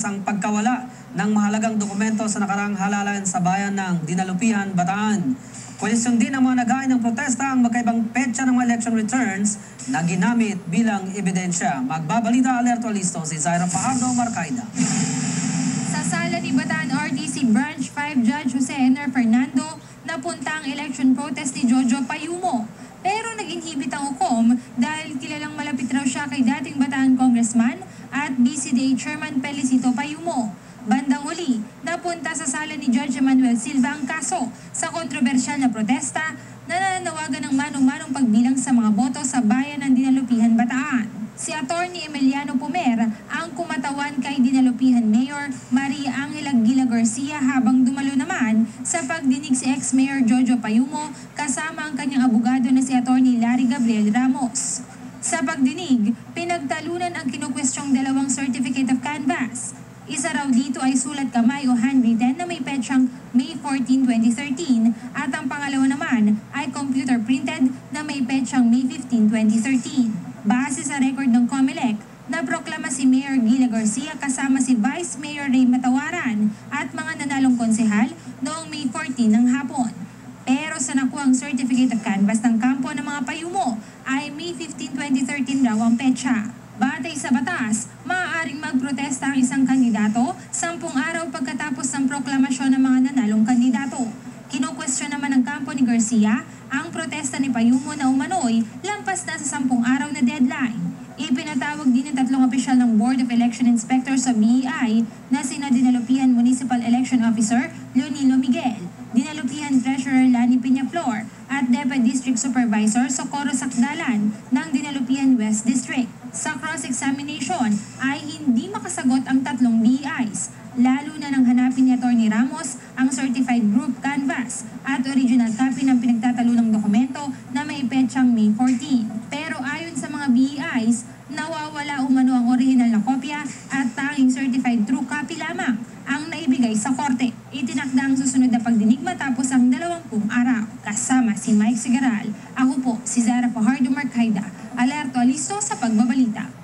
ang pagkawala ng mahalagang dokumento sa nakarang halalan sa bayan ng Dinalupihan, Bataan. Kwestiyon din ng mga nag-aay ng protesta ang magkaibang petsa ng mga election returns na ginamit bilang ebidensya. Magbabalita Alerto Alisto si Zaira Fajardo Marcaida. Sa sala ni Bataan RTC Branch 5 Judge Jose Ener Fernando, napunta ang election protest ni Jojo Payumo. Pero nag-inhibit ang hukom dahil kilalang malapit raw siya kay dating Bataan Congressman at BCDA Chairman Felicito Payumo. Bandang uli, napunta sa sala ni Judge Emmanuel Silva ang kaso sa kontrobersyal na protesta na nananawagan ng manong-manong pagbilang sa mga boto sa bayan ng Dinalupihan, Bataan. Si Attorney Emiliano Pumer ang kumatawan kay Dinalupihan Mayor Maria Angela Gila Garcia habang dumalo naman sa pagdinig si ex-Mayor Jojo Payumo kasama ang kanyang abogado na si Attorney Larry Gabriel Ramos. Sa pagdinig, pinagtalunan ang kinukwestyong dalawang certificate of canvass. Isa raw dito ay sulat kamay o handwritten na may petsang May 14, 2013 at ang pangalawa naman ay computer printed na may petsang May 15, 2013. Base sa record ng COMELEC, naproklama si Mayor Gila Garcia kasama si Vice Mayor Ray Matawaran at mga nanalong konsehal noong May 14 ng hapon. Pero sa nakuhang certificate of canvass ng kampo ng mga Payumo ay May 15, 2013 raw ang petsa. Batay sa batas, maaaring magprotesta ang isang kandidato 10 araw pagkatapos ng proklamasyon ng mga nanalong kandidato. Kinukwestiyon naman ng kampo ni Garcia ang protesta ni Payumo na umano'y lampas na sa 10 araw na deadline. Ipinatawag din ng 3 opisyal ng Board of Election Inspectors sa BEI na sina Dinalupihan Municipal Election Officer Leonilo Miguel, Dinalupihan Treasurer Lani Peñaflor at Deputy District Supervisor Socorro Sakdalan ng Dinalupihan West District. Sa cross-examination ay hindi makasagot ang 3 BEIs, lalo na nang hanapin ni Atty. Ramos ang certified group canvas at original copy ng pinagtatalunang dokumento na may petsang May 14. Pero ayon sa mga BEIs, nawawala umano ang original na kopya at tanging certified true copy lamang ang naibigay sa korte. Itinakda ang susunod na pagdinig matapos ang 20 araw. Kasama si Mike Sigaral, ako po si Zara Fajardo Marcaida. Alerto Alisto sa pagbabalita.